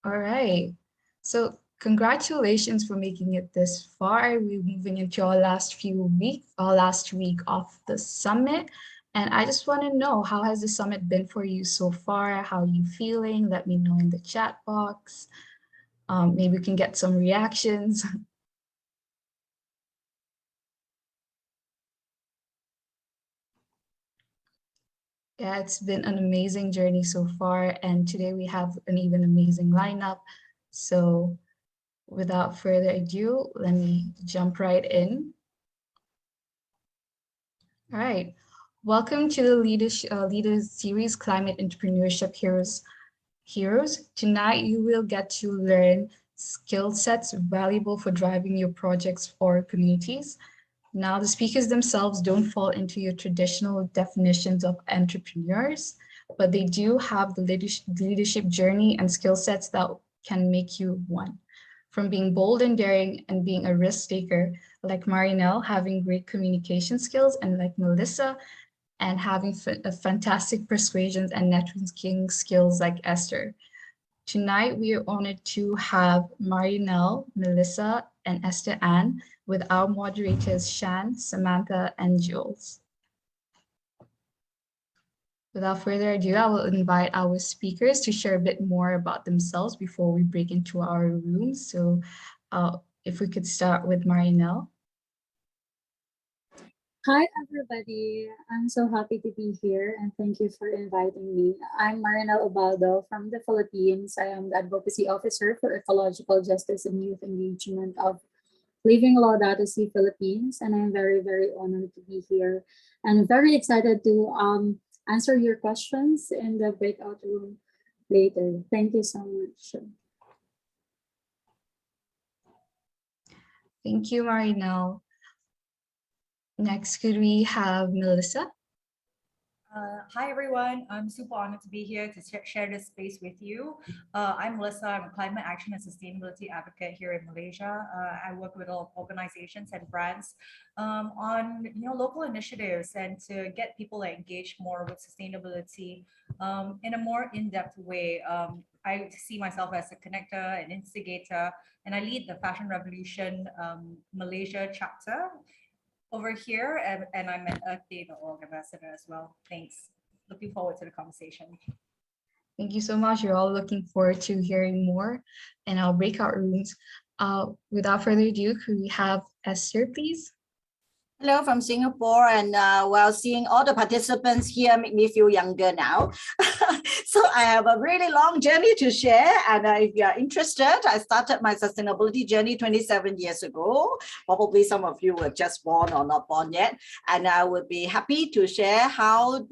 All right. So congratulations for making it this far. We're moving into our last week of the summit. And I just want to know, how has the summit been for you so far? How are you feeling? Let me know in the chat box. Maybe we can get some reactions. Yeah, it's been an amazing journey so far. And today we have an even amazing lineup. So without further ado, let me jump right in. All right. Welcome to the Leaders Series Climate Entrepreneurship Heroes. Tonight, you will get to learn skill sets valuable for driving your projects or communities. Now, the speakers themselves don't fall into your traditional definitions of entrepreneurs, but they do have the leadership journey and skill sets that can make you one. From being bold and daring and being a risk taker, like Marinelle, having great communication skills, and like Melissa, and having a fantastic persuasions and networking skills like Esther. Tonight, we are honored to have Marinelle, Melissa, and Esther Ann with our moderators, Shan, Samantha, and Jules. Without further ado, I will invite our speakers to share a bit more about themselves before we break into our rooms. So if we could start with Marinelle. Hi, everybody. I'm so happy to be here and thank you for inviting me. I'm Marina Obaldo from the Philippines. I am the Advocacy Officer for Ecological Justice and Youth Engagement of Living Laudato Si Philippines, and I'm very, very honored to be here and very excited to answer your questions in the breakout room later. Thank you so much. Thank you, Marinelle. Next, could we have Melissa? Hi, everyone. I'm super honored to be here to share this space with you. I'm Melissa. I'm a climate action and sustainability advocate here in Malaysia. I work with all organizations and brands on local initiatives and to get people engaged more with sustainability in a more in-depth way. I see myself as a connector and instigator, and I lead the Fashion Revolution Malaysia chapter over here, and I'm an Earth Day ambassador as well. Thanks. Looking forward to the conversation. Thank you so much. We're all looking forward to hearing more in our breakout rooms. Without further ado, could we have Esther, please? Hello from Singapore, and while seeing all the participants here make me feel younger now. So I have a really long journey to share, and if you are interested, I started my sustainability journey 27 years ago. Probably some of you were just born or not born yet, and I would be happy to share how,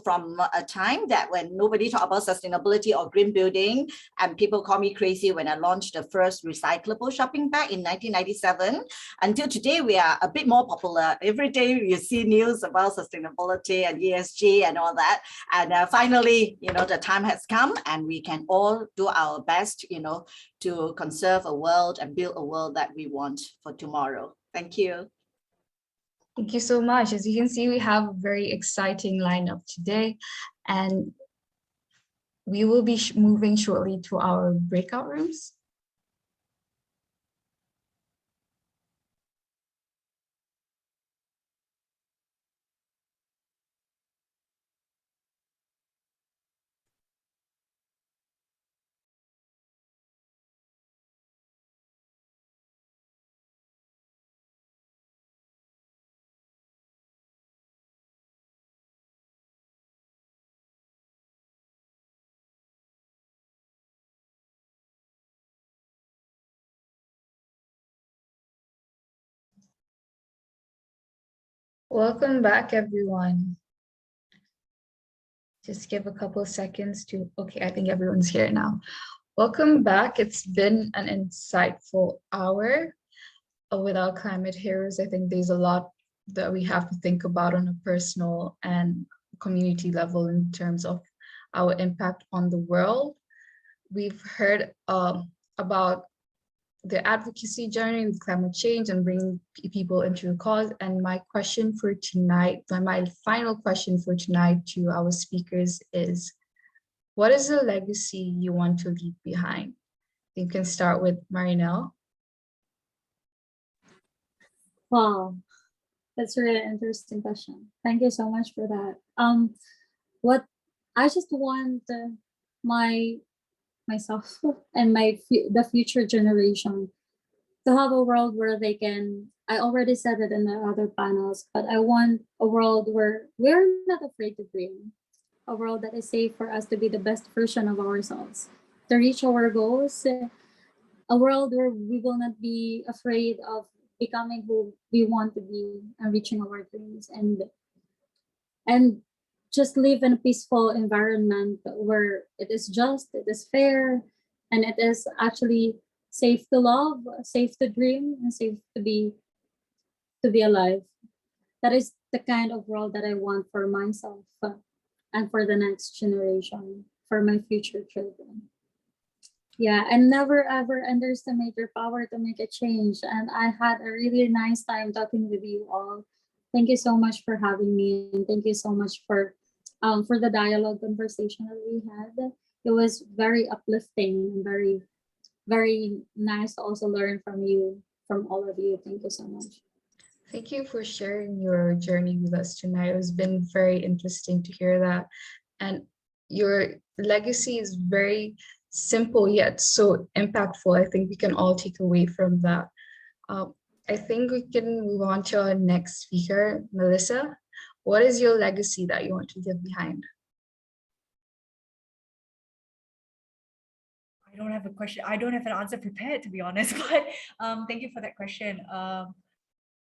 from a time that when nobody talked about sustainability or green building, and people call me crazy when I launched the first recyclable shopping bag in 1997, until today we are a bit more popular. Every day you see news about sustainability and ESG and all that. And finally, the time has come and we can all do our best, to conserve a world and build a world that we want for tomorrow. Thank you. Thank you so much. As you can see, we have a very exciting lineup today, and we will be moving shortly to our breakout rooms. Welcome back, everyone. Just give a couple of seconds to, okay, I think everyone's here now. Welcome back. It's been an insightful hour with our climate heroes. I think there's a lot that we have to think about on a personal and community level in terms of our impact on the world. We've heard about the advocacy journey with climate change and bringing people into the cause. And my question for tonight, my final question for tonight to our speakers is, what is the legacy you want to leave behind? You can start with Marinelle. Wow, that's a really interesting question. Thank you so much for that. What I just want my myself and the future generation to have a world where they can. I already said it in the other panels, but I want a world where we're not afraid to dream, a world that is safe for us to be the best version of ourselves, to reach our goals, a world where we will not be afraid of becoming who we want to be and reaching our dreams, and just live in a peaceful environment where it is just, it is fair, and it is actually safe to love, safe to dream, and safe to be alive. That is the kind of world that I want for myself, and for the next generation, for my future children. Yeah, and never ever underestimate your power to make a change. And I had a really nice time talking with you all. Thank you so much for having me, and thank you so much for the dialogue conversation that we had. It was very uplifting and very nice to also learn from you, from all of you. Thank you so much. Thank you for sharing your journey with us tonight. It's been very interesting to hear that. And your legacy is very simple yet so impactful. I think we can all take away from that. I think we can move on to our next speaker, Melissa. What is your legacy that you want to leave behind? I don't have a question. I don't have an answer prepared, to be honest, but thank you for that question.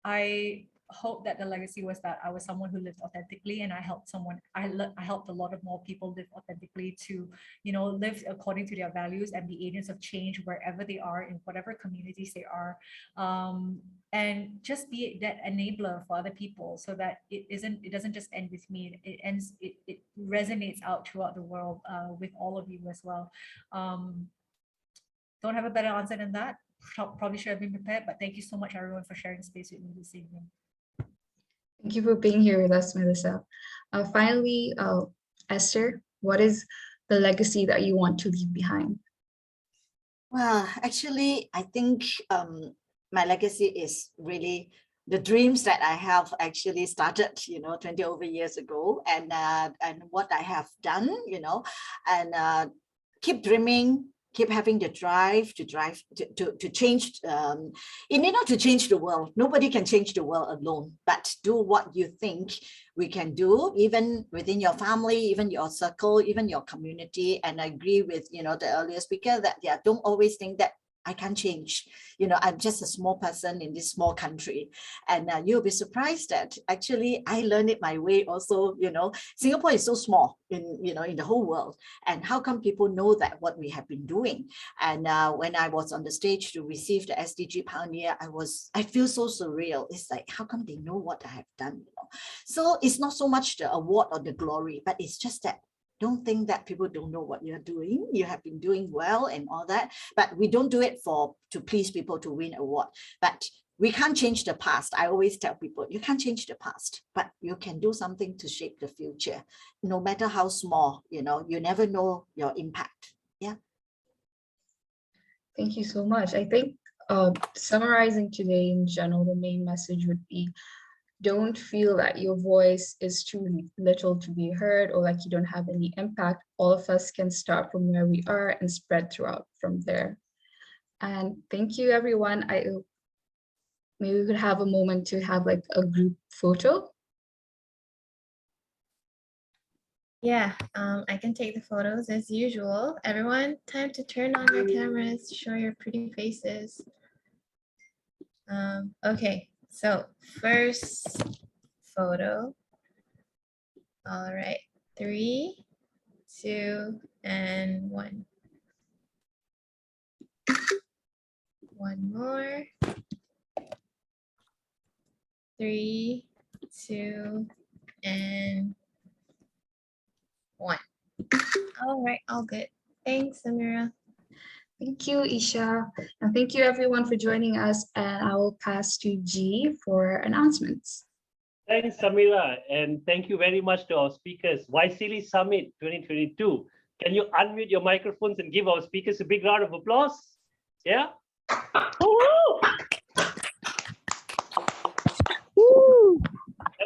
I hope that the legacy was that I was someone who lived authentically, and I helped I helped a lot of more people live authentically to, live according to their values and be agents of change wherever they are, in whatever communities they are. And just be that enabler for other people, so that it doesn't just end with me. It resonates out throughout the world, with all of you as well. Don't have a better answer than that. Probably should have been prepared, but thank you so much, everyone, for sharing space with me this evening. Thank you for being here with us, Melissa. Finally, Esther, what is the legacy that you want to leave behind? Well, actually, I think my legacy is really the dreams that I have actually started, 20 over years ago, and what I have done, and keep dreaming, keep having the drive to change, to change the world. Nobody can change the world alone, but do what you think we can do, even within your family, even your circle, even your community. And I agree with, the earlier speaker that, yeah, don't always think that I can't change. I'm just a small person in this small country. And you'll be surprised that actually I learned it my way also. Singapore is so small in the whole world. And how come people know that what we have been doing? And when I was on the stage to receive the SDG Pioneer, I feel so surreal. It's like, how come they know what I have done? So it's not so much the award or the glory, but it's just that don't think that people don't know what you're doing. You have been doing well and all that, but we don't do it to please people to win award. But we can't change the past. I always tell people, you can't change the past, but you can do something to shape the future. No matter how small, you never know your impact. Yeah. Thank you so much. I think summarizing today in general, the main message would be, don't feel that your voice is too little to be heard or like you don't have any impact. All of us can start from where we are and spread throughout from there. And thank you, everyone. Maybe we could have a moment to have like a group photo. Yeah, I can take the photos as usual. Everyone, time to turn on your cameras, show your pretty faces. Okay. So first photo. All right, 3, 2, and 1. One more. 3, 2, and 1. All right, all good. Thanks, Amira. Thank you, Isha. And thank you everyone for joining us. And I will pass to G for announcements. Thanks, Samira. And thank you very much to our speakers. YSEALI Summit 2022. Can you unmute your microphones and give our speakers a big round of applause? Yeah? That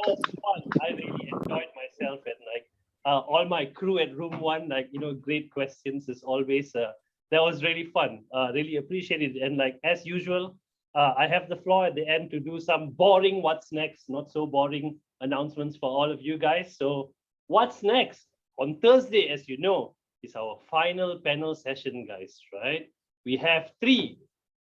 was fun. I really enjoyed myself, and like all my crew at room one, like great questions as always. That was really fun. Really appreciate it. And like as usual, I have the floor at the end to do some boring what's next, not so boring announcements for all of you guys. So what's next? On Thursday, as you know, is our final panel session, guys, right? We have three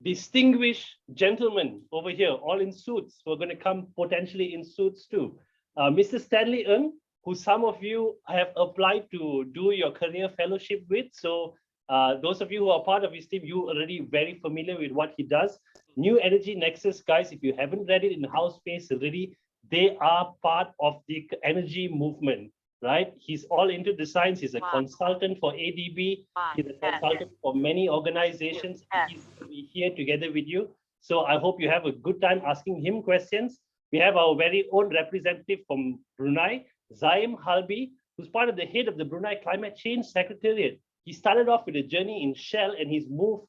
distinguished gentlemen over here, all in suits, who are going to come potentially in suits too. Mr. Stanley Ng, who some of you have applied to do your career fellowship with. So those of you who are part of his team, you already very familiar with what he does. New Energy Nexus, guys, if you haven't read it in house space already, they are part of the energy movement, right? He's all into the science. He's a consultant for ADB. He's a consultant for many organizations. He's going to be here together with you. So I hope you have a good time asking him questions. We have our very own representative from Brunei, Zaim Halbi, who's part of the head of the Brunei Climate Change Secretariat. He started off with a journey in Shell and he's moved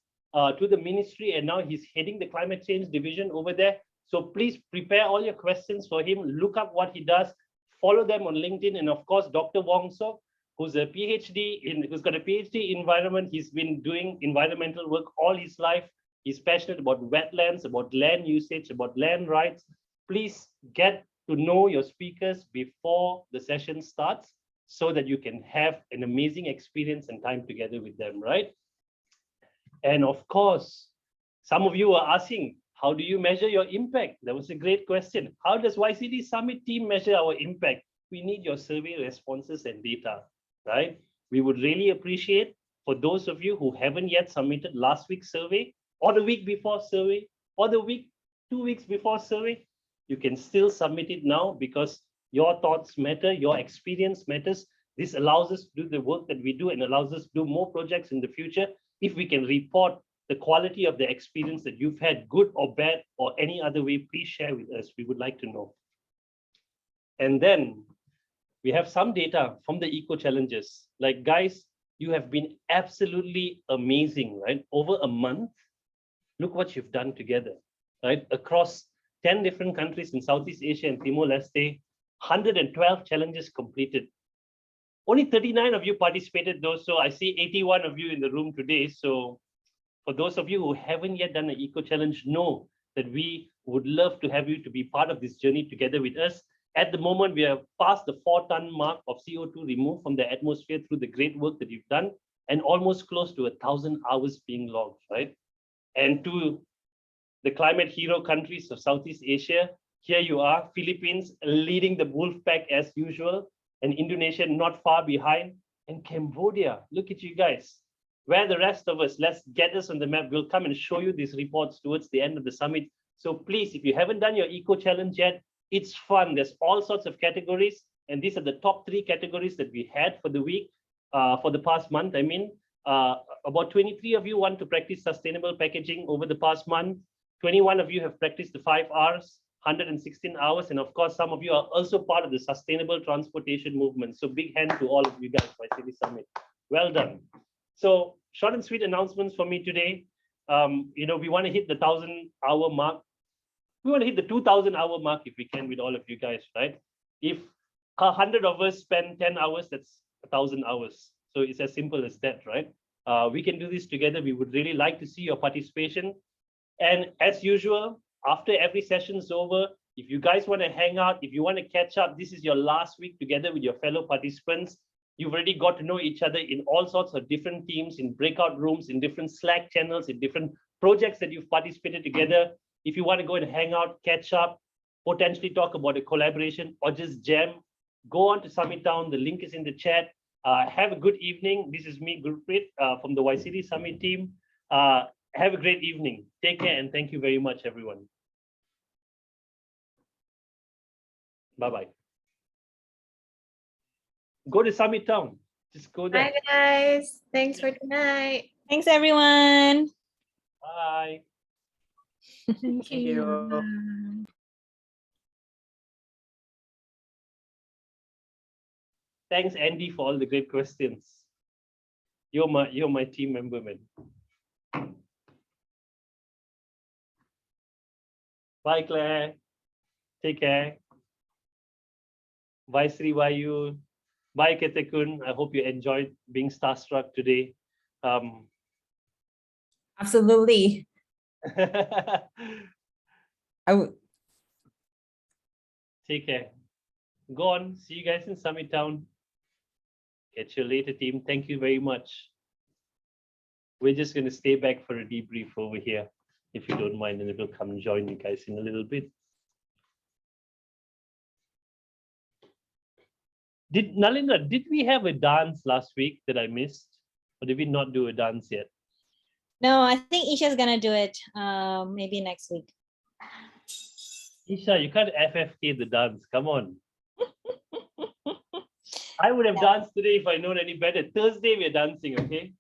to the ministry, and now he's heading the climate change division over there. So please prepare all your questions for him. Look up what he does. Follow them on LinkedIn, and of course, Dr. Wong Sok, who's a who's got a PhD in environment. He's been doing environmental work all his life. He's passionate about wetlands, about land usage, about land rights. Please get to know your speakers before the session starts so that you can have an amazing experience and time together with them, right? And of course, some of you are asking, how do you measure your impact? That was a great question. How does YCD Summit team measure our impact? We need your survey responses and data, right? We would really appreciate for those of you who haven't yet submitted last week's survey or the week before survey or the 2 weeks before survey, you can still submit it now because your thoughts matter, your experience matters. This allows us to do the work that we do and allows us to do more projects in the future if we can report the quality of the experience that you've had, good or bad, or any other way. Please share with us. We would like to know. And then we have some data from the eco challenges. Like, guys, you have been absolutely amazing, right? Over a month, look what you've done together, right? Across 10 different countries in Southeast Asia and Timor-Leste, 112 challenges completed. Only 39 of you participated though, so I see 81 of you in the room today. So for those of you who haven't yet done an eco challenge, know that we would love to have you to be part of this journey together with us. At the moment, we have passed the 4-ton mark of CO2 removed from the atmosphere through the great work that you've done, and almost close to 1,000 hours being logged, right? And to the climate hero countries of Southeast Asia, here you are, Philippines leading the wolf pack as usual, and Indonesia not far behind, and Cambodia. Look at you guys. Where are the rest of us? Let's get us on the map. We'll come and show you these reports towards the end of the summit. So please, if you haven't done your eco challenge yet, it's fun. There's all sorts of categories, and these are the top 3 categories that we had for the week, for the past month. I mean, about 23 of you want to practice sustainable packaging over the past month. 21 of you have practiced the 5 Rs. 116 hours, and of course some of you are also part of the sustainable transportation movement. So big hand to all of you guys by City Summit. Well done. So short and sweet announcements for me today. We want to hit the 1,000-hour mark. We want to hit the 2,000-hour mark if we can with all of you guys, right? If 100 of us spend 10 hours, that's 1,000 hours. So it's as simple as that, right? We can do this together. We would really like to see your participation. And as usual, after every session is over, if you guys want to hang out, if you want to catch up, this is your last week together with your fellow participants. You've already got to know each other in all sorts of different teams, in breakout rooms, in different Slack channels, in different projects that you've participated together. If you want to go and hang out, catch up, potentially talk about a collaboration or just jam, go on to Summit Town. The link is in the chat. Have a good evening. This is me, Gurpreet, from the YCD Summit team. Have a great evening. Take care, and thank you very much, everyone. Bye-bye. Go to Summit Town. Just go there. Bye, guys. Thanks for tonight. Thanks, everyone. Bye. Thank you. Thanks, Andy, for all the great questions. You're my team member, man. Bye, Claire. Take care. Bye, Sri Vayu. Bye, Ketekun. I hope you enjoyed being starstruck today. Absolutely. I would. Take care. Go on. See you guys in Summit Town. Catch you later, team. Thank you very much. We're just going to stay back for a debrief over here, if you don't mind, and we'll come and join you guys in a little bit. Nalinda, did we have a dance last week that I missed? Or did we not do a dance yet? No, I think Isha's gonna do it maybe next week. Isha, you can't FFK the dance. Come on. I would have danced today if I known any better. Thursday, we're dancing, okay?